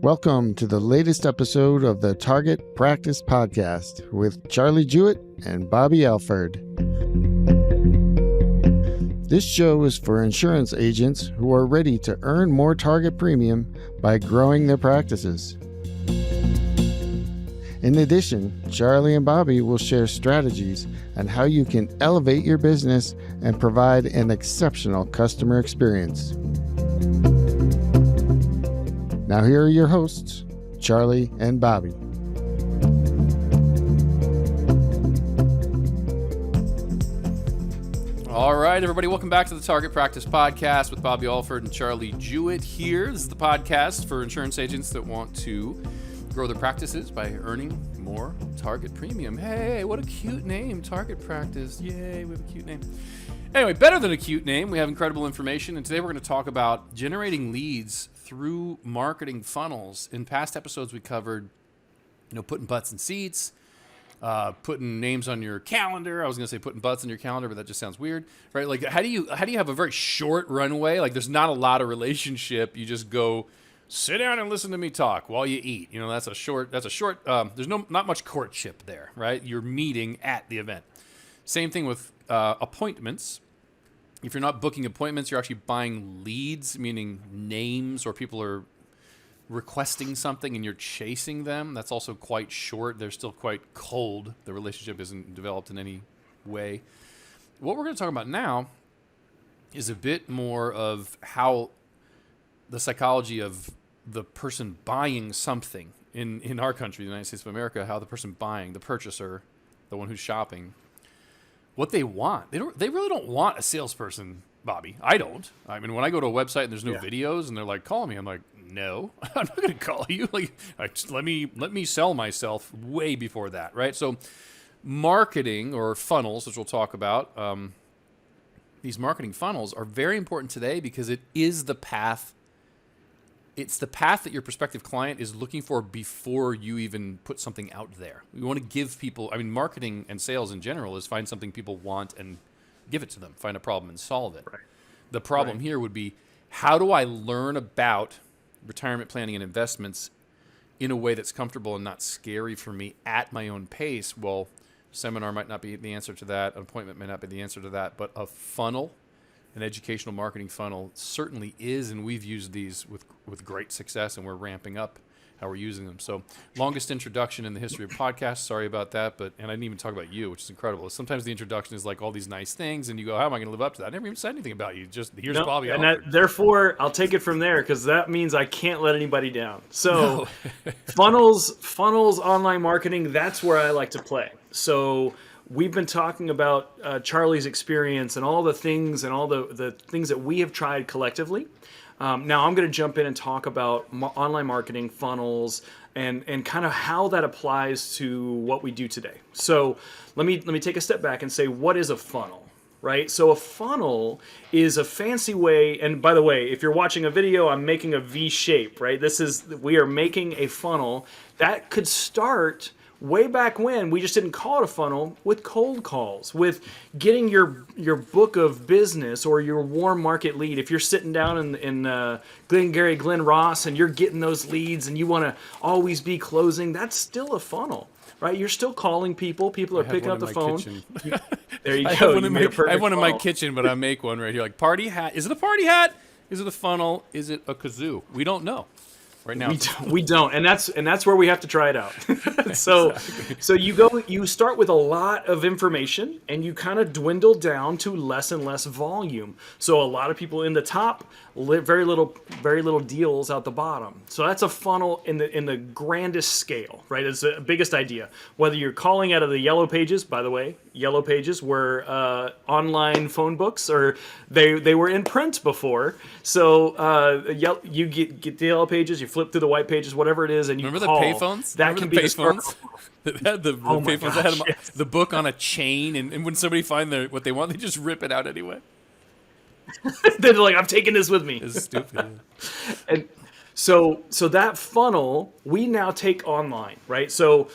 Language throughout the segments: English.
Welcome to the latest episode of the Target Practice Podcast with Charlie Jewett and Bobby Alford. This show is for insurance agents who are ready to earn more target premium by growing their practices. In addition, Charlie and Bobby will share strategies on how you can elevate your business and provide an exceptional customer experience. Now here are your hosts, Charlie and Bobby. All right, everybody, welcome back to the Target Practice Podcast with Bobby Alford and Charlie Jewett here. This is the podcast for insurance agents that want to grow their practices by earning more target premium. Hey, what a cute name, Target Practice. Yay, we have a cute name. Anyway, better than a cute name, we have incredible information, and today we're going to talk about generating leads through marketing funnels. In past episodes, we covered, putting butts in seats, putting names on your calendar. I was going to say putting butts in your calendar, but that just sounds weird, right? Like, how do you have a very short runway? Like, there's not a lot of relationship. You just go sit down and listen to me talk while you eat. That's a short. There's not much courtship there, right? You're meeting at the event. Same thing with appointments. If you're not booking appointments, you're actually buying leads, meaning names, or people are requesting something and you're chasing them. That's also quite short. They're still quite cold. The relationship isn't developed in any way. What we're going to talk about now is a bit more of how the psychology of the person buying something in our country, the United States of America, how the person buying, the purchaser, the one who's shopping, what they want. They really don't want a salesperson, Bobby. I don't. I mean, when I go to a website and there's no videos and they're like, call me, I'm like, no, I'm not going to call you. Let me sell myself way before that, right? So marketing or funnels, which we'll talk about, these marketing funnels are very important today because it is the path. It's the path that your prospective client is looking for before you even put something out there. We want to give people, marketing and sales in general is find something people want and give it to them, find a problem and solve it. Right. The problem here would be, how do I learn about retirement planning and investments in a way that's comfortable and not scary for me at my own pace? Well, seminar might not be the answer to that. An appointment may not be the answer to that, but a funnel, an educational marketing funnel certainly is, and we've used these with great success, and we're ramping up how we're using them. So, longest introduction in the history of podcasts. Sorry about that, and I didn't even talk about you, which is incredible. Sometimes the introduction is like all these nice things, and you go, how am I going to live up to that? I never even said anything about you. Just here's Bobby. And therefore, I'll take it from there because that means I can't let anybody down. So, funnels, online marketing, that's where I like to play. So, we've been talking about Charlie's experience and all the things and all the things that we have tried collectively. Now I'm going to jump in and talk about online marketing funnels and kind of how that applies to what we do today. So let me take a step back and say, what is a funnel, right? So a funnel is a fancy way, and by the way, if you're watching a video, I'm making a V shape, right? We are making a funnel that could start way back when. We just didn't call it a funnel, with cold calls, with getting your book of business or your warm market lead. If you're sitting down in Glengarry Glen Ross and you're getting those leads and you want to always be closing, that's still a funnel, right? You're still calling people. People are picking up the phone. There you go. I have one in my kitchen, but I make one right here. Like, party hat. Is it a party hat? Is it a funnel? Is it a kazoo? We don't know. Right now, we don't, and that's where we have to try it out. So you start with a lot of information, and you kind of dwindle down to less and less volume. So a lot of people in the top, very little deals out the bottom. So that's a funnel in the grandest scale, right? It's the biggest idea. Whether you're calling out of the yellow pages, by the way, yellow pages were online phone books, or they were in print before. So you get the yellow pages, you flip through the white pages, whatever it is, and you remember call. The payphones? That can be payphones. The payphones that had yes. the book on a chain, and when somebody finds what they want, they just rip it out anyway. They're like, I'm taking this with me. It's stupid. And so that funnel we now take online, right? So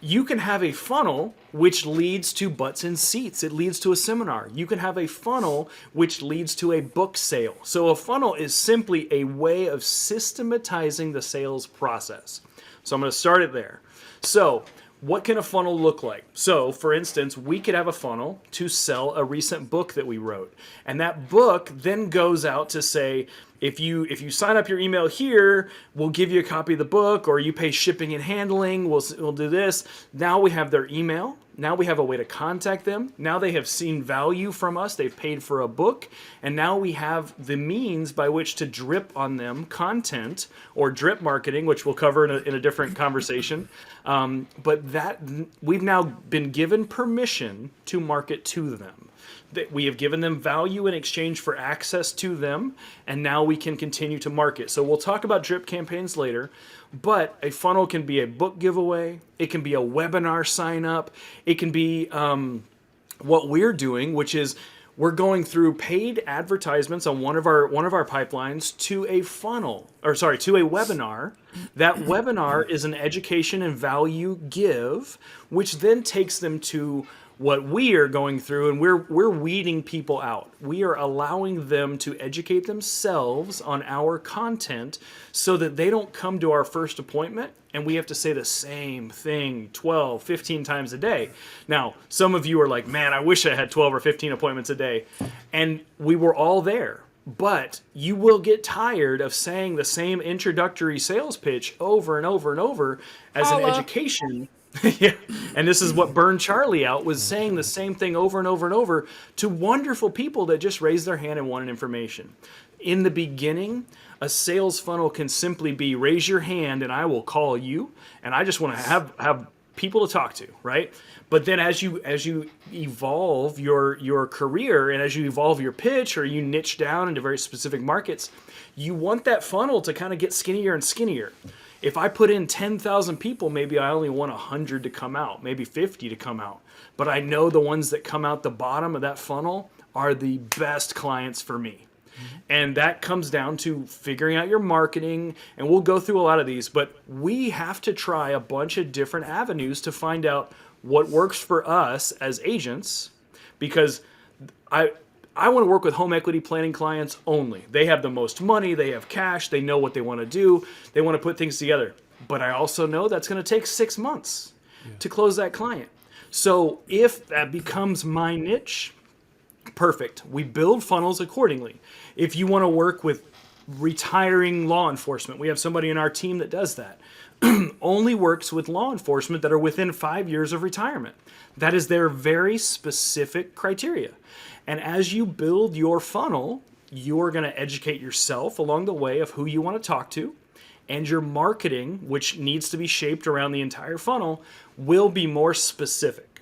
You can have a funnel which leads to butts in seats. It leads to a seminar. You can have a funnel which leads to a book sale. So a funnel is simply a way of systematizing the sales process. So I'm going to start it there. So what can a funnel look like? So for instance, we could have a funnel to sell a recent book that we wrote. And that book then goes out to say, if you sign up your email here, we'll give you a copy of the book, or you pay shipping and handling, we'll do this. Now we have their email. Now we have a way to contact them. Now they have seen value from us. They've paid for a book. And now we have the means by which to drip on them content, or drip marketing, which we'll cover in a different conversation. But that we've now been given permission to market to them. That we have given them value in exchange for access to them, and now we can continue to market. So we'll talk about drip campaigns later, but a funnel can be a book giveaway, it can be a webinar sign up, it can be what we're doing, which is we're going through paid advertisements on one of our pipelines to a funnel, to a webinar. That webinar is an education and value give, which then takes them to what we are going through, and we're weeding people out. We are allowing them to educate themselves on our content so that they don't come to our first appointment and we have to say the same thing 12, 15 times a day. Now, some of you are like, man, I wish I had 12 or 15 appointments a day. And we were all there. But you will get tired of saying the same introductory sales pitch over and over and over as an education. Yeah. And this is what burned Charlie out, was saying the same thing over and over and over to wonderful people that just raised their hand and wanted information. In the beginning, a sales funnel can simply be raise your hand and I will call you, and I just want to have people to talk to, right? But then as you evolve your career, and as you evolve your pitch, or you niche down into very specific markets, you want that funnel to kind of get skinnier and skinnier. If I put in 10,000 people, maybe I only want 100 to come out, maybe 50 to come out. But I know the ones that come out the bottom of that funnel are the best clients for me. Mm-hmm. And that comes down to figuring out your marketing, and we'll go through a lot of these, but we have to try a bunch of different avenues to find out what works for us as agents, because I want to work with home equity planning clients only. They have the most money, they have cash, they know what they want to do, they want to put things together. But I also know that's going to take 6 months to close that client. So if that becomes my niche, perfect. We build funnels accordingly. If you want to work with retiring law enforcement, we have somebody in our team that does that. Only works with law enforcement that are within 5 years of retirement. That is their very specific criteria. And as you build your funnel, you're going to educate yourself along the way of who you want to talk to, and your marketing, which needs to be shaped around the entire funnel, will be more specific.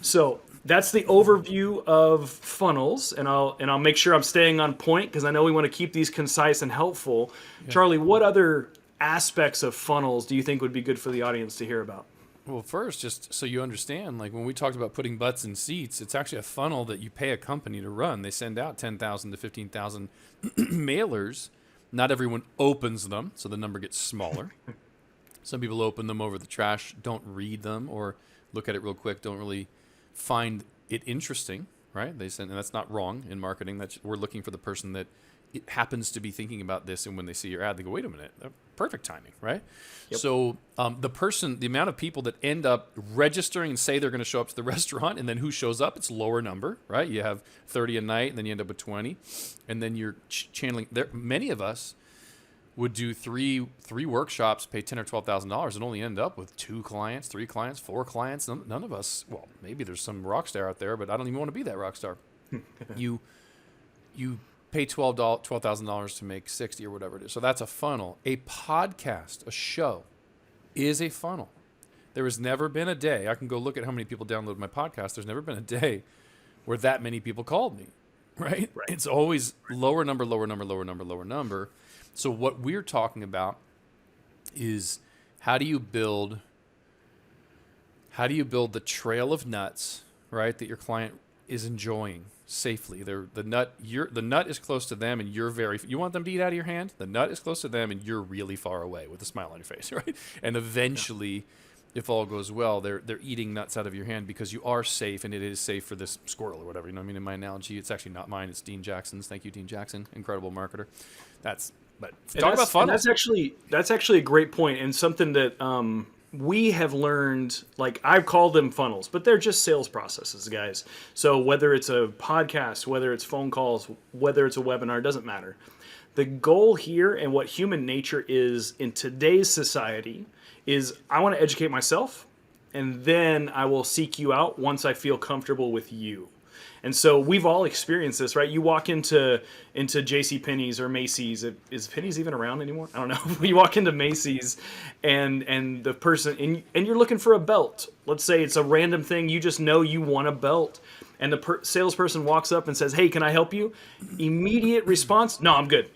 So that's the overview of funnels, and I'll make sure I'm staying on point because I know we want to keep these concise and helpful. Yeah. Charlie, what other aspects of funnels do you think would be good for the audience to hear about? Well, first, just so you understand, like when we talked about putting butts in seats, it's actually a funnel that you pay a company to run. They send out 10,000 to 15,000 mailers. Not everyone opens them, so the number gets smaller. Some people open them over the trash, don't read them, or look at it real quick, don't really find it interesting, right? They send, and that's not wrong in marketing. We're looking for the person that it happens to be thinking about this, and when they see your ad, they go, wait a minute, perfect timing, right? Yep. So the amount of people that end up registering and say they're going to show up to the restaurant, and then who shows up, it's lower number, right? You have 30 a night, and then you end up with 20, and then you're channeling. Many of us would do three workshops, pay $10,000 or $12,000, and only end up with 2 clients, 3 clients, 4 clients. None of us, well, maybe there's some rock star out there, but I don't even want to be that rock star. You pay $12,000 to make 60 or whatever it is. So that's a funnel. A podcast, a show, is a funnel. There has never been a day, I can go look at how many people download my podcast. There's never been a day where that many people called me, right? It's always lower number, lower number, lower number, lower number. So what we're talking about is how do you build the trail of nuts, right, that your client is enjoying safely. The nut is close to them, and you want them to eat out of your hand? The nut is close to them, and you're really far away with a smile on your face, right? And eventually if all goes well, they're eating nuts out of your hand because you are safe, and it is safe for this squirrel or whatever. You know what I mean? In my analogy, it's actually not mine. It's Dean Jackson's. Thank you, Dean Jackson. Incredible marketer. But talk about funnels. That's actually a great point, and something that we have learned. Like, I've called them funnels, but they're just sales processes, guys. So whether it's a podcast, whether it's phone calls, whether it's a webinar, it doesn't matter. The goal here and what human nature is in today's society is I want to educate myself, and then I will seek you out once I feel comfortable with you. And so we've all experienced this, right? You walk into JCPenney's or Macy's. Is Penny's even around anymore? I don't know. You walk into Macy's and the person, and you're looking for a belt. Let's say it's a random thing. You just know you want a belt. And the salesperson walks up and says, "Hey, can I help you?" Immediate response, "No, I'm good."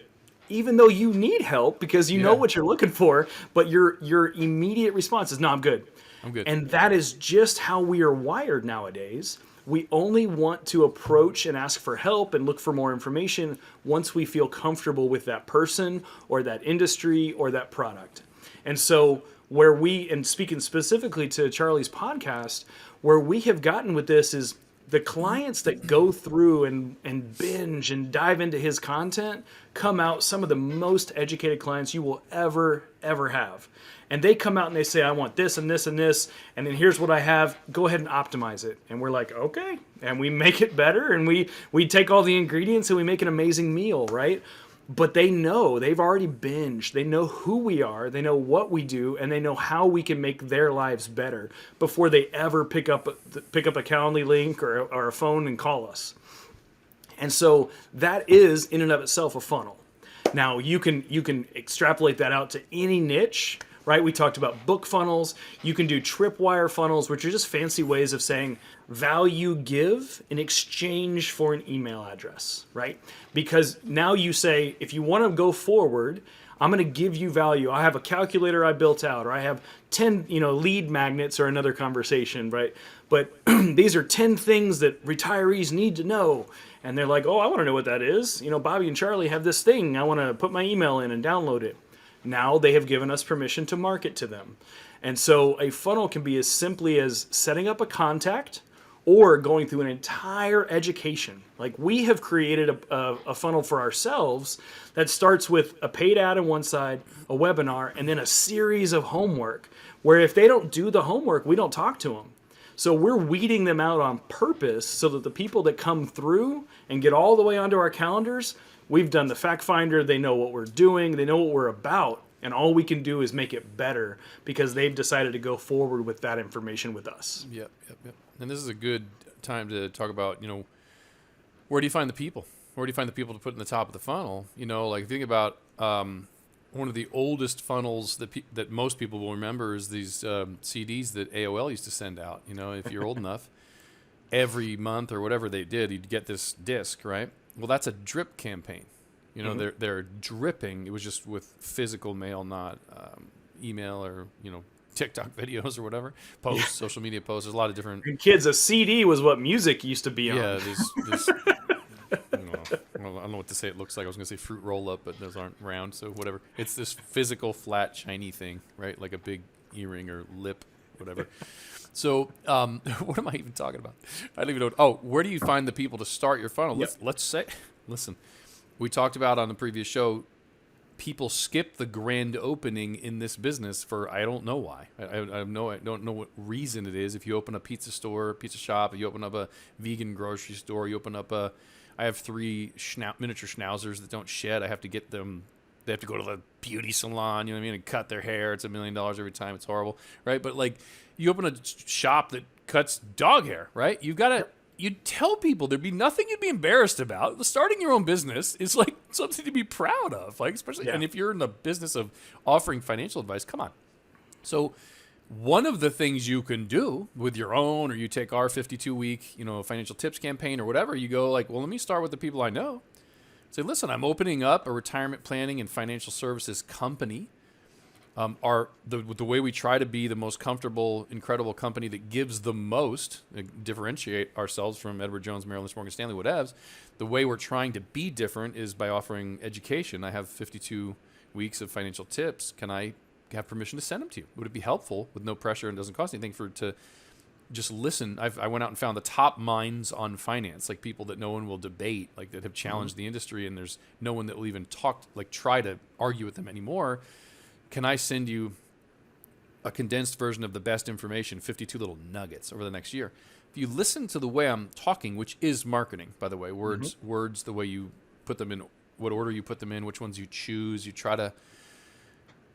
Even though you need help because you know what you're looking for, but your immediate response is, "No, I'm good." I'm good. And that is just how we are wired nowadays. We only want to approach and ask for help and look for more information once we feel comfortable with that person or that industry or that product. And so and speaking specifically to Charlie's podcast, where we have gotten with this is the clients that go through and binge and dive into his content come out some of the most educated clients you will ever have. And they come out and they say, "I want this and this and this, and then here's what I have. Go ahead and optimize it." And we're like, "Okay." And we make it better, and we take all the ingredients and we make an amazing meal, right? But they know, they've already binged. They know who we are, they know what we do, and they know how we can make their lives better before they ever pick up a Calendly link or a phone and call us. And so that is in and of itself a funnel. Now you can extrapolate that out to any niche, right? We talked about book funnels. You can do tripwire funnels, which are just fancy ways of saying value give in exchange for an email address, right? Because now you say, if you want to go forward, I'm going to give you value. I have a calculator I built out, or I have 10, lead magnets, or another conversation, right? But these are 10 things that retirees need to know. And they're like, "Oh, I want to know what that is. Bobby and Charlie have this thing. I want to put my email in and download it." Now they have given us permission to market to them. And so a funnel can be as simply as setting up a contact or going through an entire education. Like, we have created a funnel for ourselves that starts with a paid ad on one side, a webinar, and then a series of homework, where if they don't do the homework, we don't talk to them. So we're weeding them out on purpose so that the people that come through and get all the way onto our calendars, we've done the fact finder, they know what we're doing, they know what we're about, and all we can do is make it better because they've decided to go forward with that information with us. Yep. And this is a good time to talk about, where do you find the people? Where do you find the people to put in the top of the funnel? Like, if you think about one of the oldest funnels that most people will remember is these CDs that AOL used to send out. If you're old enough, every month or whatever they did, you'd get this disc, right? Well, that's a drip campaign. They're dripping. It was just with physical mail, not email or TikTok videos or whatever, posts, social media posts. There's a lot of different. And kids, a CD was what music used to be on. Yeah, there's I don't know what to say. It looks like I was going to say fruit roll up, but those aren't round, so whatever. It's this physical, flat, shiny thing, right? Like a big earring or lip, whatever. So, what am I even talking about? I don't even know. Oh, where do you find the people to start your funnel? Yep. Let's say, listen, we talked about on the previous show, people skip the grand opening in this business for I don't know why. I don't know what reason it is. If you open a pizza store, pizza shop, if you open up a vegan grocery store, you open up I have 3 miniature schnauzers that don't shed. I have to get them. They have to go to the beauty salon, and cut their hair. It's $1 million every time. It's horrible, right? But like, you open a shop that cuts dog hair, right? You tell people there'd be nothing you'd be embarrassed about. Starting your own business is like something to be proud of, like especially, and if you're in the business of offering financial advice, come on. So one of the things you can do with your own, or you take our 52-week, financial tips campaign or whatever, you go like, well, let me start with the people I know. Say, listen, I'm opening up a retirement planning and financial services company. The way we try to be the most comfortable, incredible company that gives the most, differentiate ourselves from Edward Jones, Merrill Lynch, Morgan Stanley, whatevs. The way we're trying to be different is by offering education. I have 52 weeks of financial tips. Can I have permission to send them to you? Would it be helpful with no pressure and doesn't cost anything to just listen? I went out and found the top minds on finance, like people that no one will debate, like that have challenged the industry, and there's no one that will even try to argue with them anymore. Can I send you a condensed version of the best information, 52 little nuggets over the next year? If you listen to the way I'm talking, which is marketing, by the way, words, the way you put them in, what order you put them in, which ones you choose, you try to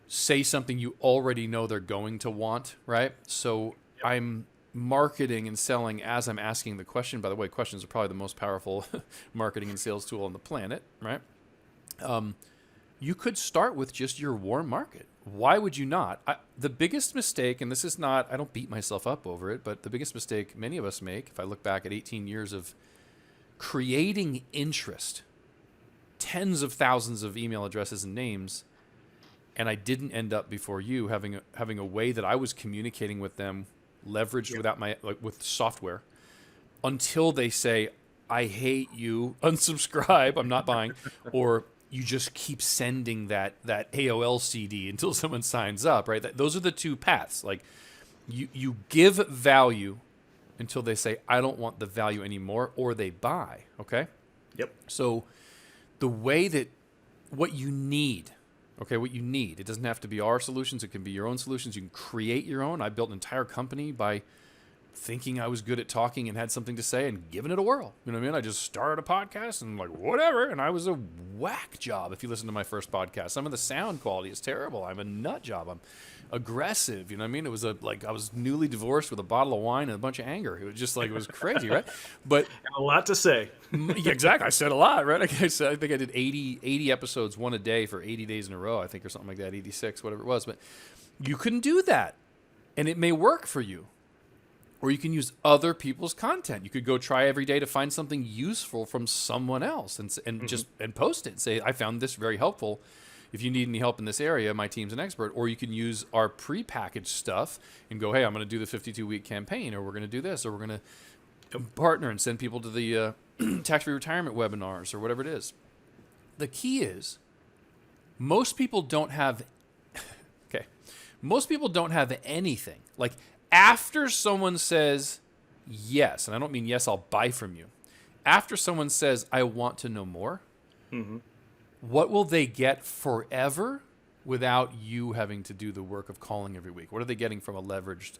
say something you already know they're going to want, right? So I'm marketing and selling as I'm asking the question. By the way, questions are probably the most powerful marketing and sales tool on the planet, right? You could start with just your warm market. Why would you not? The biggest mistake, and this is not, I don't beat myself up over it, but the biggest mistake many of us make, if I look back at 18 years of creating interest, tens of thousands of email addresses and names, and I didn't end up before you having a way that I was communicating with them, leveraged without with software, until they say, I hate you, unsubscribe, I'm not buying, or you just keep sending that AOL CD until someone signs up, right? Those are the two paths. Like you give value until they say, I don't want the value anymore, or they buy, okay? Yep. So the way that what you need, it doesn't have to be our solutions. It can be your own solutions. You can create your own. I built an entire company by thinking I was good at talking and had something to say and giving it a whirl. You know what I mean? I just started a podcast and whatever. And I was a whack job. If you listen to my first podcast, some of the sound quality is terrible. I'm a nut job. I'm aggressive. You know what I mean? It was I was newly divorced with a bottle of wine and a bunch of anger. It was just it was crazy, right? But a lot to say. Yeah, exactly. I said a lot, right? I think I did 80 episodes, one a day for 80 days in a row, I think, or something like that, 86, whatever it was. But you couldn't do that. And it may work for you. Or you can use other people's content. You could go try every day to find something useful from someone else and just post it and say, I found this very helpful. If you need any help in this area, my team's an expert. Or you can use our prepackaged stuff and go, hey, I'm going to do the 52-week campaign, or we're going to do this, or we're going to partner and send people to the tax-free retirement webinars, or whatever it is. The key is most people don't have anything. Like, after someone says yes, and I don't mean yes, I'll buy from you. After someone says, I want to know more, what will they get forever without you having to do the work of calling every week? What are they getting from a leveraged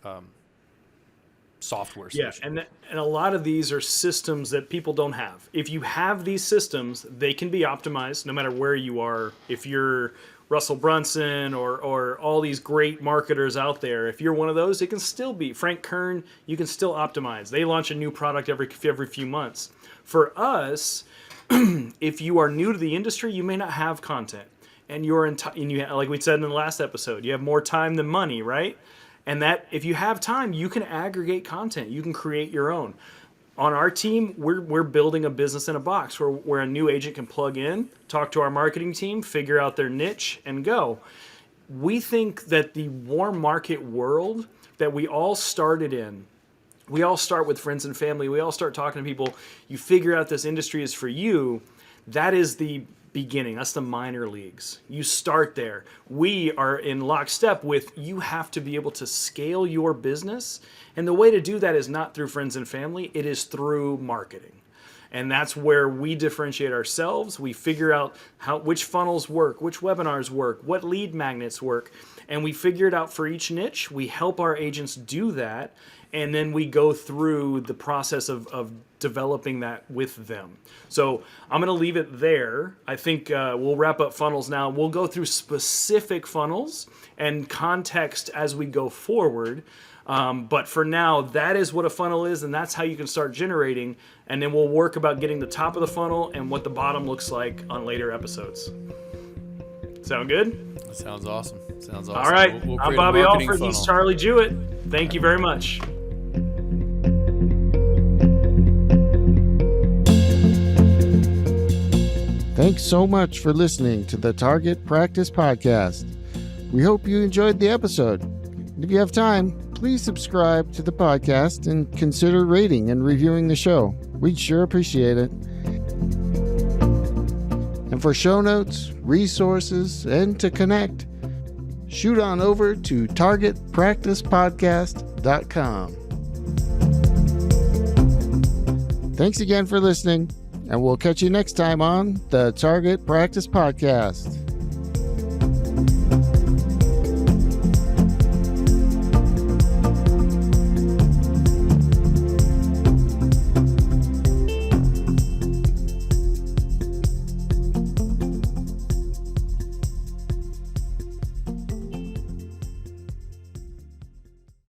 software solution? Yeah, and a lot of these are systems that people don't have. If you have these systems, they can be optimized no matter where you are. If you're Russell Brunson or all these great marketers out there, if you're one of those, it can still be. Frank Kern, you can still optimize. They launch a new product every few months. For us, if you are new to the industry, you may not have content. And like we said in the last episode, you have more time than money, right? And that if you have time, you can aggregate content. You can create your own. On our team, we're building a business in a box where a new agent can plug in, talk to our marketing team, figure out their niche, and go. We think that the warm market world that we all started in, we all start with friends and family, we all start talking to people, you figure out this industry is for you, that is the beginning. That's the minor leagues. You start there. We are in lockstep with you have to be able to scale your business. And the way to do that is not through friends and family. It is through marketing. And that's where we differentiate ourselves. We figure out which funnels work, which webinars work, what lead magnets work. And we figure it out for each niche. We help our agents do that. And then we go through the process of developing that with them. So I'm going to leave it there. I think we'll wrap up funnels now. We'll go through specific funnels and context as we go forward. But for now, that is what a funnel is, and that's how you can start generating. And then we'll work about getting the top of the funnel and what the bottom looks like on later episodes. Sound good? That sounds awesome. All right. We'll I'm Bobby Alford. He's Charlie Jewett. Thank you very much. Thanks so much for listening to the Target Practice Podcast. We hope you enjoyed the episode. If you have time, please subscribe to the podcast and consider rating and reviewing the show. We'd sure appreciate it. And for show notes, resources, and to connect, shoot on over to targetpracticepodcast.com. Thanks again for listening, and we'll catch you next time on the Target Practice Podcast.